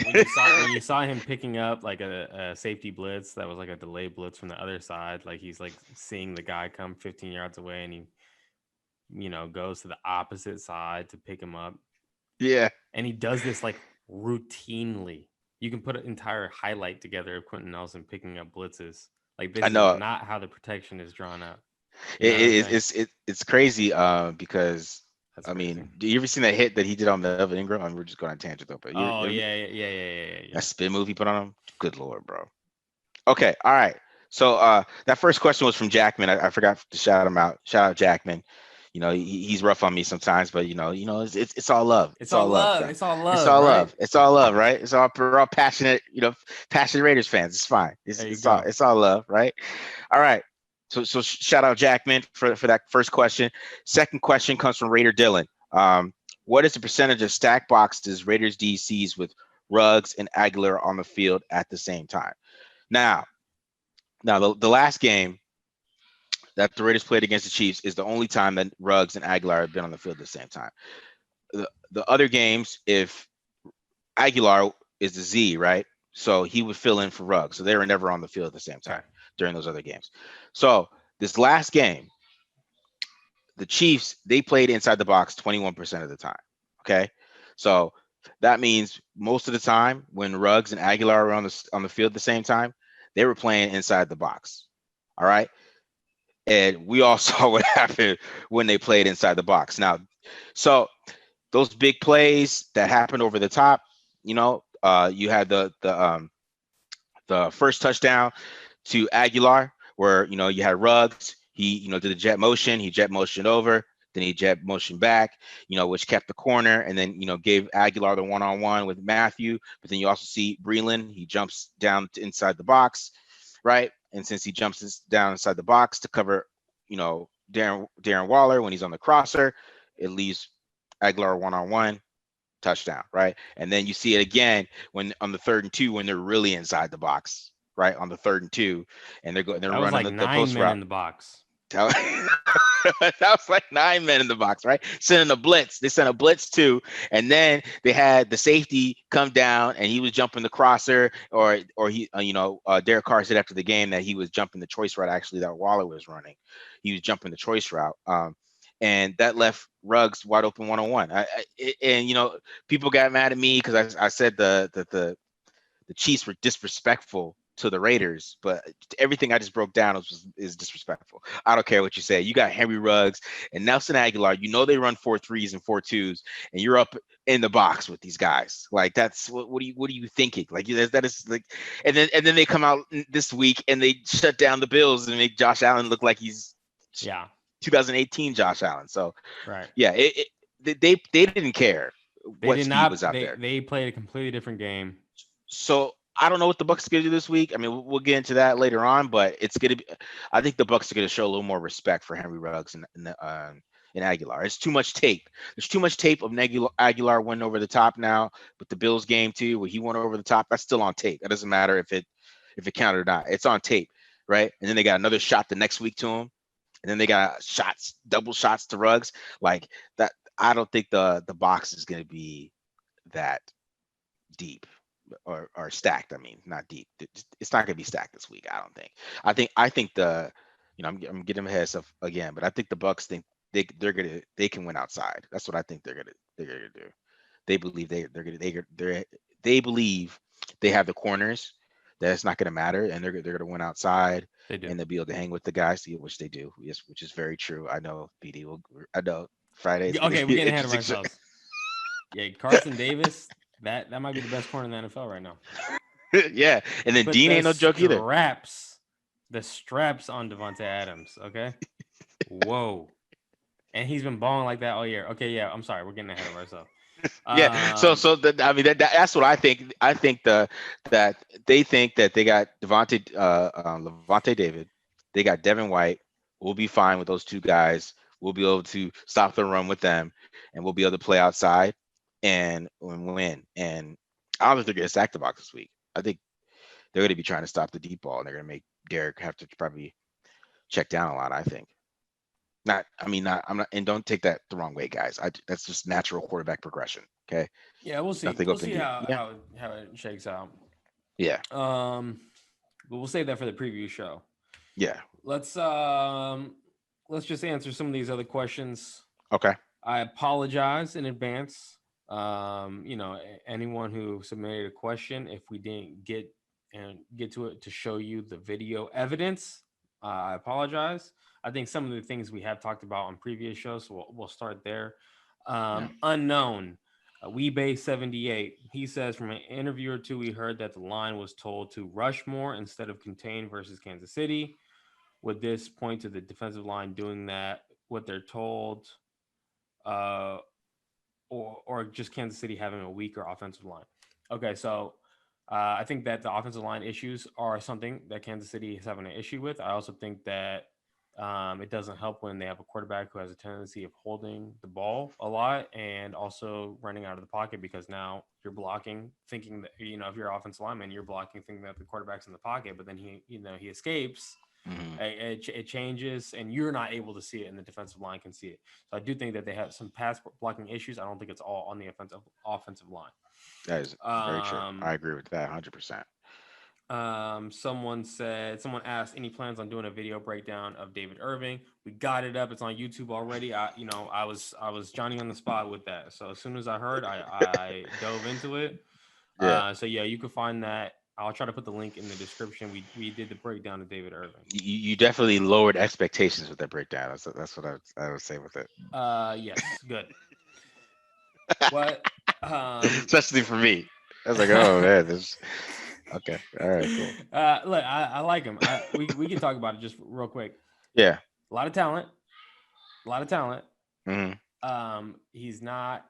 you saw him picking up like a safety blitz that was like a delayed blitz from the other side, like he's like seeing the guy come 15 yards away and he goes to the opposite side to pick him up. Yeah, And he does this like routinely. You can put an entire highlight together of Quentin Nelson picking up blitzes. Like I this is know. not how the protection is drawn up. You It, know what I'm it, saying? it's crazy because That's I crazy. mean, do you ever seen that hit that he did on Melvin Ingram? I mean, we're just going on a tangent though, but Oh yeah. that spin move he put on him. Good lord, bro. Okay, all right. So that first question was from Jackman. I forgot to shout him out. Shout out Jackman. He's rough on me sometimes, but it's all love. It's It's all all love, love. bro. It's all It's love, all right? love. It's all love, right? We're all passionate, passionate Raiders fans. It's fine. It's There you it's all go. it's all love, right? All right. So shout out Jackman for that first question. Second question comes from Raider Dylan. What is the percentage of stack boxes Raiders DCs with Ruggs and Agholor on the field at the same time? Now, the last game that the Raiders played against the Chiefs is the only time that Ruggs and Agholor have been on the field at the same time. The other games, if Agholor is the Z, right? So he would fill in for Ruggs. So they were never on the field at the same Okay. time during those other games. So this last game, the Chiefs, they played inside the box 21% of the time. Okay. So that means most of the time when Ruggs and Aguilar were on the field at the same time, they were playing inside the box. All right. And we all saw what happened when they played inside the box. Now, so those big plays that happened over the top, you had the first touchdown to Aguilar, where you had Ruggs. He did the jet motion. He jet motioned over. Then he jet motioned back. Which kept the corner, and then gave Aguilar the one-on-one with Matthew. But then you also see Breland. He jumps down to inside the box, right? And since he jumps down inside the box to cover, Darren Waller when he's on the crosser, it leaves Aguilar one-on-one touchdown, right? And then you see it again when on the 3rd and 2 when they're really inside the box, right? On the 3rd and 2, and they're That was running like the nine post men route. in the box. That was like 9 men in the box, right? Sending a blitz. They sent a blitz too, and then they had the safety come down, and he was jumping the crosser, or he, Derek Carr said after the game that he was jumping the choice route. Actually, that Waller was running, he was jumping the choice route, and that left Ruggs wide open one-on-one. And people got mad at me because I said the Chiefs were disrespectful to the Raiders, but everything I just broke down is disrespectful. I don't care what you say. You got Henry Ruggs and Nelson Aguilar. They run 4-3s and 4-2s, and you're up in the box with these guys. Like that's what are you thinking? Like that is like, and then they come out this week and they shut down the Bills and make Josh Allen look like he's 2018 Josh Allen. So right, yeah, they didn't care they what did speed not. was out there. They played a completely different game. So I don't know what the Bucks are gonna do this week. I mean, we'll get into that later on, but it's gonna be. I think the Bucks are gonna show a little more respect for Henry Ruggs and Aguilar. It's too much tape. There's too much tape of Aguilar went over the top now, but the Bills game too, where he went over the top, that's still on tape. That doesn't matter if it counted or not. It's on tape, right? And then they got another shot the next week to him, and then they got double shots to Ruggs. Like that, I don't think the box is gonna be that deep or stacked. I mean, not deep. It's not going to be stacked this week. I don't think. I think I'm getting ahead of stuff again, but I think the Bucks think they can win outside. That's what I think they're gonna do. They believe they believe they have the corners that it's not going to matter, and they're going to win outside, They do. and they'll be able to hang with the guys, which they do. Yes, which is very true. I know BD will. I know Friday is going to Okay, we're be an getting ahead of interesting show. ourselves. Yeah, Carson Davis. That might be the best corner in the NFL right now. Yeah, and then Put Dean ain't no joke either. the straps on Devontae Adams. Okay. Whoa. And he's been balling like that all year. Okay, yeah. I'm sorry, we're getting ahead of ourselves. Yeah. I mean that's what I think. I think that they think that they got Levante David, they got Devin White. We'll be fine with those two guys. We'll be able to stop the run with them, and we'll be able to play outside and win. And I don't think they're gonna stack the box this week. I think they're gonna be trying to stop the deep ball, and they're gonna make Derek have to probably check down a lot. I think. Not, I mean, not. I'm not, and don't take that the wrong way, guys. That's just natural quarterback progression. Okay, Yeah, we'll see. nothing We'll open see deep. Yeah, how it shakes out. yeah, But we'll save that for the preview show. yeah. Let's let's just answer some of these other questions. Okay. I apologize in advance. Anyone who submitted a question, if we didn't get to it to show you the video evidence, I apologize. I think some of the things we have talked about on previous shows, so we'll start there. Yeah. Unknown, WeBay78. He says from an interview or two, we heard that the line was told to rush more instead of contain versus Kansas City. Would this point to the defensive line doing that? What they're told, uh, or just Kansas City having a weaker offensive line? Okay, so I think that the offensive line issues are something that Kansas City is having an issue with. I also think that it doesn't help when they have a quarterback who has a tendency of holding the ball a lot and also running out of the pocket, because now you're blocking, thinking that, if you're offensive lineman, you're blocking thinking that the quarterback's in the pocket, but then he escapes. Mm-hmm. It changes, and you're not able to see it, and the defensive line can see it. So I do think that they have some pass blocking issues. I don't think it's all on the offensive line. That is very true. I agree with that 100%. Someone asked any plans on doing a video breakdown of David Irving. We got it up. It's on YouTube already. I was Johnny on the spot with that. So as soon as I heard, I dove into it. Yeah. So yeah, you can find that. I'll try to put the link in the description. We did the breakdown of David Irving. You definitely lowered expectations with that breakdown. That's what I would say with it. Yes, good. What? Especially for me. I was like, oh man, this. Okay, all right, cool. Look, I like him. We can talk about it just real quick. Yeah. A lot of talent. A lot of talent. Hmm. He's not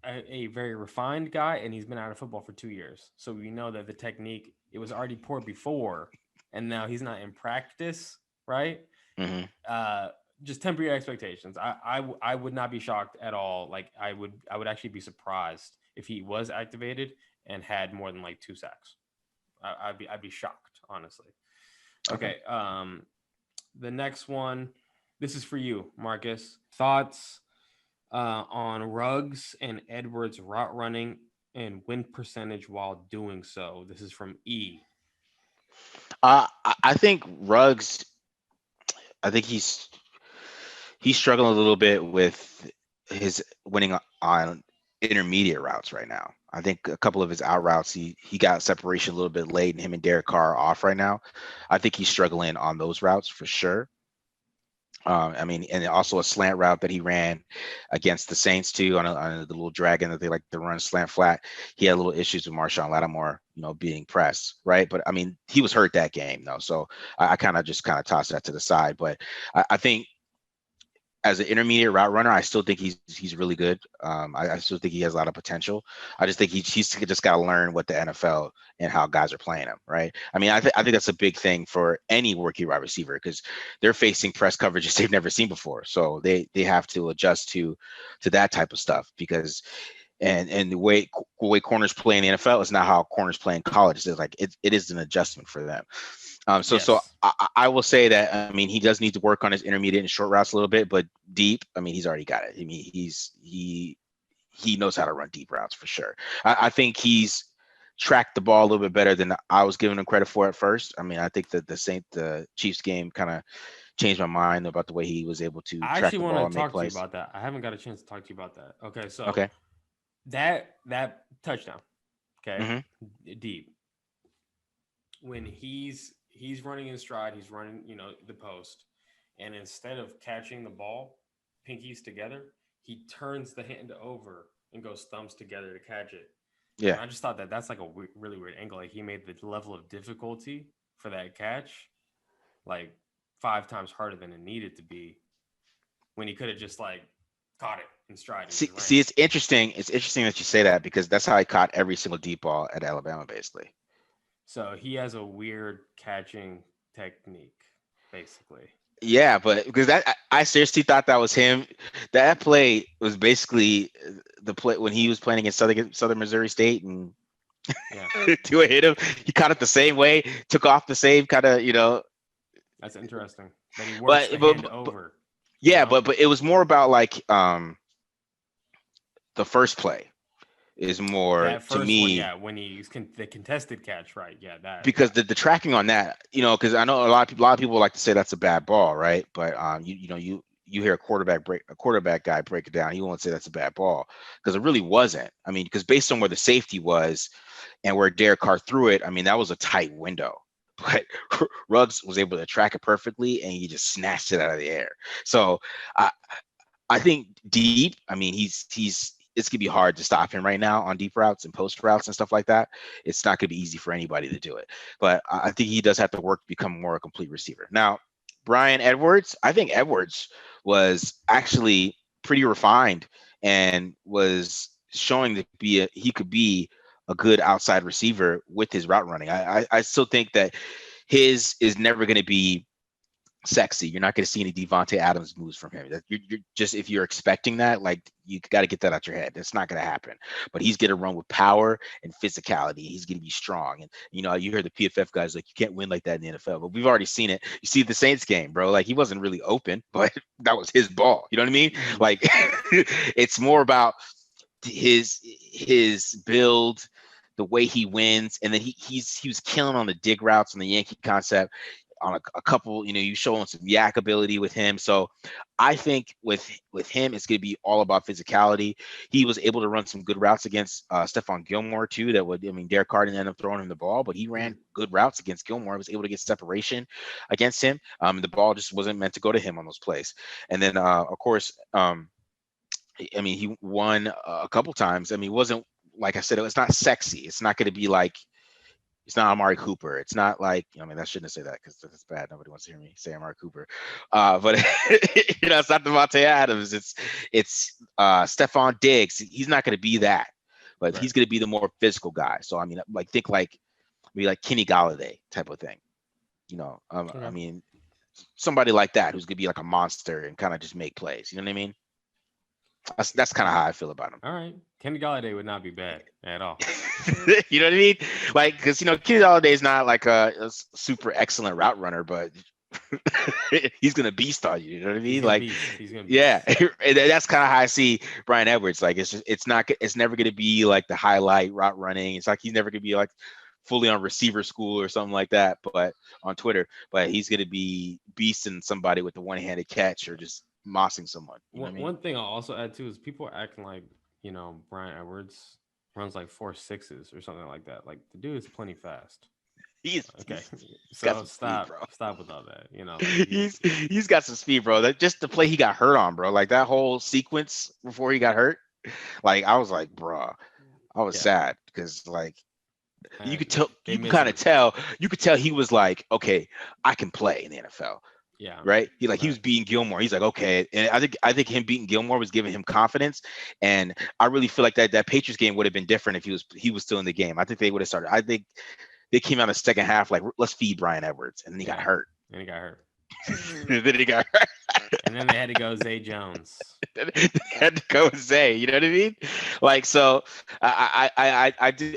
a very refined guy, and he's been out of football for 2 years. So we know that the technique, it was already poor before, and now he's not in practice, right? Hmm. Just temper your expectations. I would not be shocked at all. Like I would actually be surprised if he was activated and had more than like 2 sacks. I'd be shocked, honestly. Okay. The next one, this is for you, Marcus. Thoughts on Ruggs and Edwards route running and win percentage while doing so. This is from E. I think Ruggs. I think he's struggling a little bit with his winning on intermediate routes right now. I think a couple of his out routes, he got separation a little bit late, and him and Derek Carr are off right now. I think he's struggling on those routes for sure. I mean, and also a slant route that he ran against the Saints too on the little dragon that they like to run slant flat. He had little issues with Marshawn Lattimore, being pressed, right? But I mean, he was hurt that game though, so I kind of tossed that to the side. But I think as an intermediate route runner, I still think he's really good. I still think he has a lot of potential. I just think he's just got to learn what the NFL and how guys are playing him, right? I mean, I think that's a big thing for any rookie wide receiver because they're facing press coverages they've never seen before, so they have to adjust to that type of stuff because. And the way corners play in the NFL is not how corners play in college. It's like it is an adjustment for them. So Yes. I will say that I mean he does need to work on his intermediate and short routes a little bit, but deep, I mean he's already got it. I mean he knows how to run deep routes for sure. I think he's tracked the ball a little bit better than I was giving him credit for at first. I mean I think that the Chiefs game kind of changed my mind about the way he was able to I track actually the want ball to and make talk to you plays. about that. I haven't got a chance to talk to you about that. Okay, so Okay. that touchdown, okay, Hmm. deep. When he's running in stride, he's running, the post, and instead of catching the ball, pinkies together, he turns the hand over and goes thumbs together to catch it. And Yeah. I just thought that that's like a really weird angle. Like he made the level of difficulty for that catch like 5 times harder than it needed to be when he could have just like caught it in stride and just ran. See, it's interesting. It's interesting that you say that because that's how I caught every single deep ball at Alabama, basically. So he has a weird catching technique, basically. Yeah, but because I seriously thought that was him. That play was basically the play when he was playing against Southern Missouri State and Yeah, Tua hit him. He caught it the same way, took off the same kind of, that's interesting. That he works but the but, hand but over. yeah, but it was more about like the first play is more That to first one, me yeah, when he's the contested catch, right? Yeah, that, because the tracking on that, because I know a lot of people like to say that's a bad ball, right? But you hear a quarterback guy break it down, he won't say that's a bad ball because it really wasn't. I mean, because based on where the safety was and where Derek Carr threw it, I mean that was a tight window. But Ruggs was able to track it perfectly, and he just snatched it out of the air. So I think deep. I mean, it's gonna be hard to stop him right now on deep routes and post routes and stuff like that. It's not gonna be easy for anybody to do it. But I think he does have to work to become more a complete receiver. Now, Brian Edwards, I think Edwards was actually pretty refined and was showing to be he could be a good outside receiver with his route running. I still think that his is never going to be sexy. You're not going to see any Devontae Adams moves from him. You're just if you're expecting that, like you got to get that out your head. That's not going to happen. But he's going to run with power and physicality. He's going to be strong. And you hear the PFF guys like you can't win like that in the NFL. But we've already seen it. You see the Saints game, bro. Like he wasn't really open, but that was his ball. You know what I mean? Mhm. Like it's more about his build, the way he wins, and then he was killing on the dig routes on the Yankee concept on a couple. You showing some yak ability with him. So I think with him, it's going to be all about physicality. He was able to run some good routes against Stephon Gilmore too. Derek Carr didn't end up throwing him the ball, but he ran good routes against Gilmore. Was able to get separation against him. The ball just wasn't meant to go to him on those plays. And then of course, he won a couple times. It wasn't, like I said, it's not sexy. It's not going to be like, it's not Amari Cooper. It's not like, I shouldn't say that because that's bad. Nobody wants to hear me say Amari Cooper. But it's not Devontae Adams. It's Stephon Diggs. He's not going to be that, but he's going to be the more physical guy. So think like maybe like Kenny Galladay type of thing. Somebody like that who's going to be like a monster and kind of just make plays. You know what I mean? That's kind of how I feel about him. All right. Kenny Galladay would not be bad at all. You know what I mean? Like, because Kenny Galladay is not like a super excellent route runner, but he's gonna beast on you. You know what I mean? He's gonna beast. Yeah, that's kind of how I see Brian Edwards. Like, it's never gonna be like the highlight route running. It's like he's never gonna be like fully on receiver school or something like that, but on Twitter. But he's gonna be beasting somebody with the one-handed catch or just mossing someone. One thing I'll also add too is people are acting like Brian Edwards runs like 4.6s or something like that. Like the dude is plenty fast. He's so stop with all that. He's got some speed, bro. That just the play he got hurt on, bro. Like that whole sequence before he got hurt. Like I was like, bro, I was sad because like you could tell, you could tell he was like, okay, I can play in the NFL. Yeah. Right. He was beating Gilmore. He's like, okay. And I think him beating Gilmore was giving him confidence. And I really feel like that Patriots game would have been different if he was still in the game. I think they would have started. I think they came out in the second half like, let's feed Brian Edwards. And then he got hurt. And he got hurt. Then he got hurt. And then they had to go Zay Jones. They had to go Zay. You know what I mean? Like, so I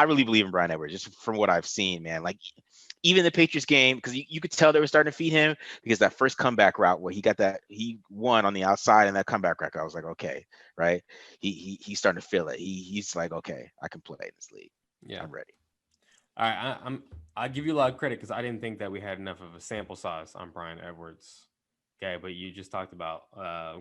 really believe in Brian Edwards just from what I've seen, man. Like, even the Patriots game, because you could tell they were starting to feed him because that first comeback route where he won on the outside and that comeback route, I was like, okay, right? He's starting to feel it. He's like, okay, I can play in this league. Yeah, I'm ready. All right, I'll give you a lot of credit because I didn't think that we had enough of a sample size on Brian Edwards. Okay, but you just talked about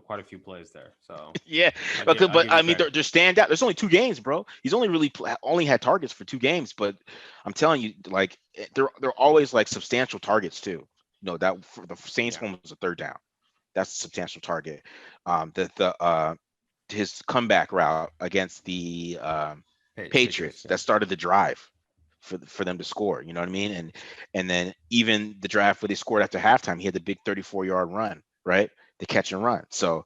quite a few plays there. So yeah, but they're standout. There's only 2 games, bro. He's only had targets for 2 games, but I'm telling you, like they're always like substantial targets too. That for the Saints one was a 3rd down. That's a substantial target. His comeback route against the Patriots that started the drive for them to score, you know what I mean? And then even the drive where they scored after halftime, he had the big 34-yard run, right? The catch and run. So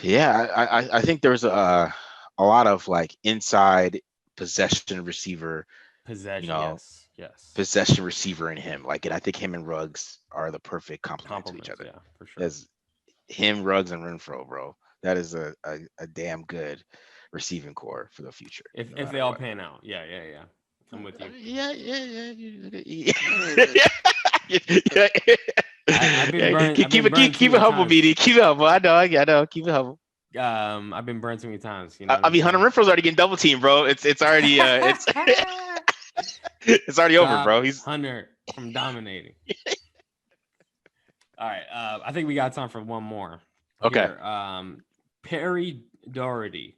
yeah, I think there's a lot of like inside possession receiver, possession receiver in him. Like, and I think him and Ruggs are the perfect complement to each other. Yeah, for sure. As him, Ruggs, and Renfro, bro. That is a damn good receiving core for the future. If they all pan out. Yeah. I'm with you. Yeah. Keep it humble, BD. Keep it humble. I know. Keep it humble. I've been burned too many times. Hunter Renfro's already getting double teamed, bro. It's already it's already over, bro. He's Hunter from dominating. All right. I think we got time for one more. Okay. Here. Perry Doherty.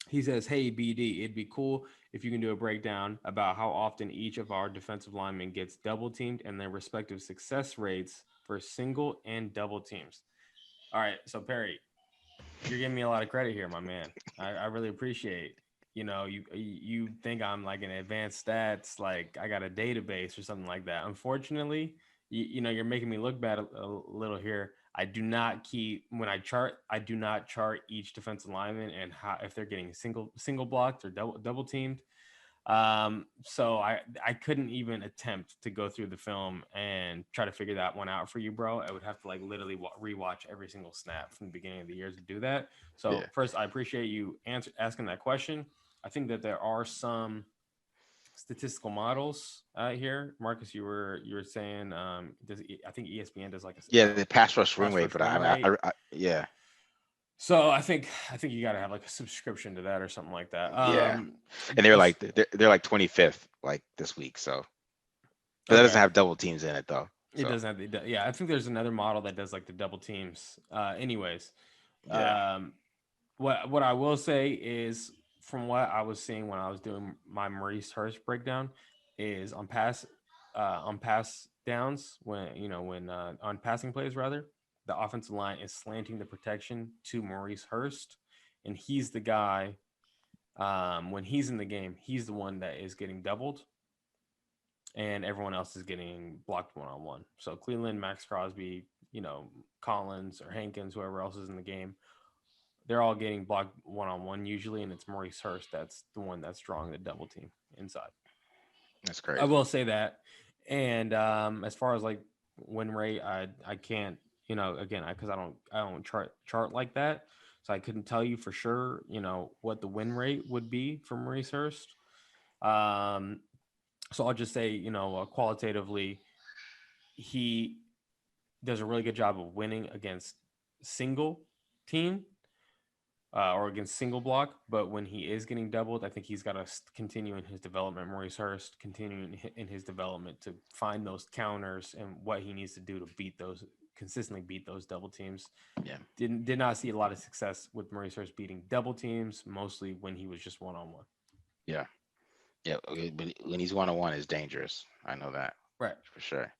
He says, "Hey BD, it'd be cool if you can do a breakdown about how often each of our defensive linemen gets double teamed and their respective success rates for single and double teams." All right, so Perry, you're giving me a lot of credit here, my man. I really appreciate. You think I'm like an advanced stats, like I got a database or something like that. Unfortunately, you're making me look bad a little here. I do not chart each defensive lineman and how if they're getting single blocked or double teamed. So I couldn't even attempt to go through the film and try to figure that one out for you, bro. I would have to like literally rewatch every single snap from the beginning of the year to do that. So First, I appreciate you asking that question. I think that there are some statistical models here. Marcus, you were saying I think ESPN does like the pass rush win rate, but I So I think you got to have like a subscription to that or something like that. Yeah, and they're As- like they're like 25th like this week, so but that doesn't okay. have double teams in it though. It So doesn't have the, yeah, I think there's another model that does like the double teams. Anyways, yeah, um, what I will say is from what I was seeing when I was doing my Maurice Hurst breakdown is on pass downs when on passing plays rather, the offensive line is slanting the protection to Maurice Hurst, and he's the guy when he's in the game, he's the one that is getting doubled and everyone else is getting blocked one on one. So Cleveland, Max Crosby, Collins or Hankins, whoever else is in the game, they're all getting blocked one on one usually, and it's Maurice Hurst that's the one that's drawing the double team inside. that's I crazy. will say that. And as far as like win rate, I can't, again, because I don't chart like that, so I couldn't tell you for sure, what the win rate would be for Maurice Hurst. Um, so I'll just say, qualitatively, he does a really good job of winning against single team or against single block. But when he is getting doubled, I think he's got to continue in his development. Maurice Hurst continuing in his development to find those counters and what he needs to do to consistently beat those double teams. Yeah, Did not see a lot of success with Maurice Hurst beating double teams, mostly when he was just one on one. yeah, yeah. Okay, but when he's 1-on-1, is dangerous. I know that Right. for sure.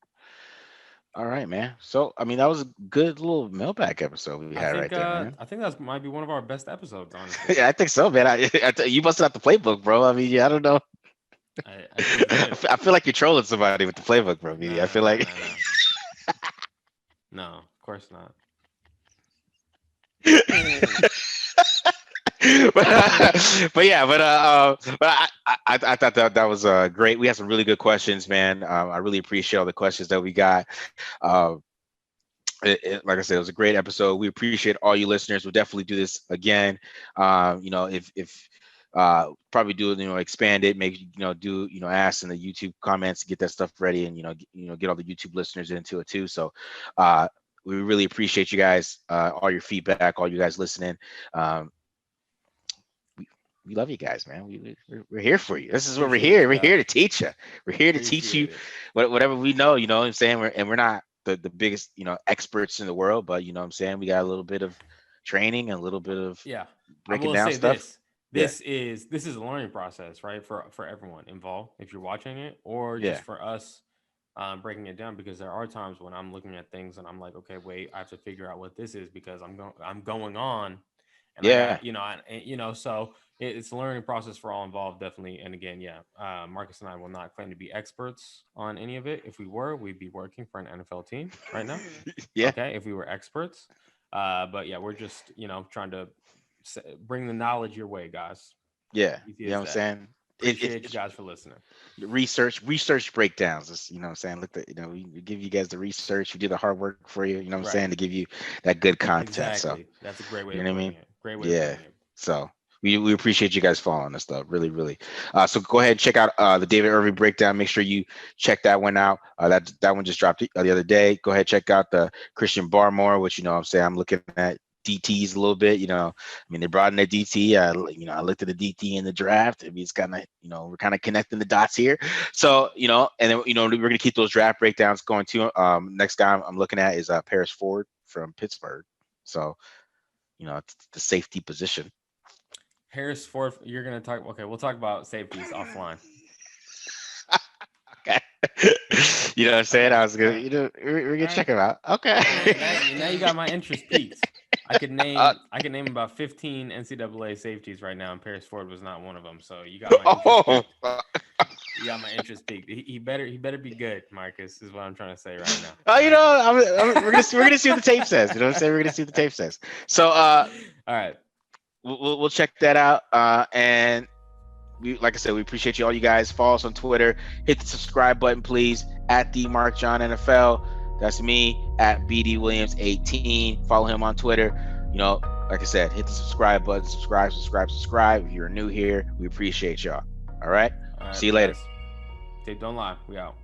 All right, man. So I mean, that was a good little mailbag episode we had right there, man. I think that might be one of our best episodes, honestly. Yeah, I think so, man. You busted out the playbook, bro. I mean, yeah, I don't know. I sure did. I feel like you're trolling somebody with the playbook, bro. No, BD. I no, feel no, like. no, no. No, of course not. But yeah, but I thought that was great. We had some really good questions, man. I really appreciate all the questions that we got. Uh, like I said, it was a great episode. We appreciate all you listeners. We'll definitely do this again. If probably do it, expand it, maybe do ask in the YouTube comments to get that stuff ready, and get all the YouTube listeners into it too. So uh, we really appreciate you guys, all your feedback, all you guys listening. Um, we love you guys, man. We're here for you. This is what we're Appreciate here. you We're here guys. to teach you. We're here to teach you Appreciate it. whatever we know. You know what I'm saying? We're not the biggest experts in the world, but you know what I'm saying. We got a little bit of training and a little bit of Yeah, I breaking will down say stuff. this. Yeah, This is a learning process, right? For everyone involved, if you're watching it, or yeah, just for us breaking it down, because there are times when I'm looking at things and I'm like, okay, wait, I have to figure out what this is because I'm going on, and I yeah, got so it's a learning process for all involved, definitely. And again, yeah, Marcus and I will not claim to be experts on any of it. If we were, we'd be working for an NFL team right now. yeah, Okay, if we were experts, but yeah, we're just trying to bring the knowledge your way, guys. yeah. Easy You know as what I'm that. saying? Appreciate you It's guys for listening. research breakdowns. You know what I'm saying? Look, we give you guys the research. We do the hard work for you. You know what I'm Right. saying, to give you that good content. So Exactly. That's a great way you of know what I putting mean? it. Great way of Yeah. putting it. So we appreciate you guys following us though, really, really. So go ahead and check out the David Irving breakdown. Make sure you check that one out. That one just dropped the other day. Go ahead, check out the Christian Barmore, which what I'm saying, I'm looking at DTs a little bit. I mean, they brought in a DT. I looked at the DT in the draft. I mean, it's kind of, we're kind of connecting the dots here. So, and then we're gonna keep those draft breakdowns going too. Next guy I'm looking at is Paris Ford from Pittsburgh. So, it's the safety position. Harris Ford, you're gonna talk. Okay, we'll talk about safeties offline. Okay. You know what I'm saying? Okay. I was All gonna, right. we're gonna All right. check him out. Okay. Now you got my interest peaked. I could Uh, name about 15 NCAA safeties right now, and Paris Ford was not one of them. So you got my interest oh, peaked. You got my interest peaked. He better be good, Marcus. Is what I'm trying to say right now. oh, we're gonna see what the tape says. You know what I'm saying? We're gonna see what the tape says. So, All right. we'll check that out. And like I said, we appreciate you all. You guys follow us on Twitter. Hit the subscribe button, please. At the Mark John NFL. That's me at BD Williams 18. Follow him on Twitter. Like I said, hit the subscribe button. Subscribe. If you're new here, we appreciate y'all. All right. All right, See you later. guys. Tape don't lie. We out.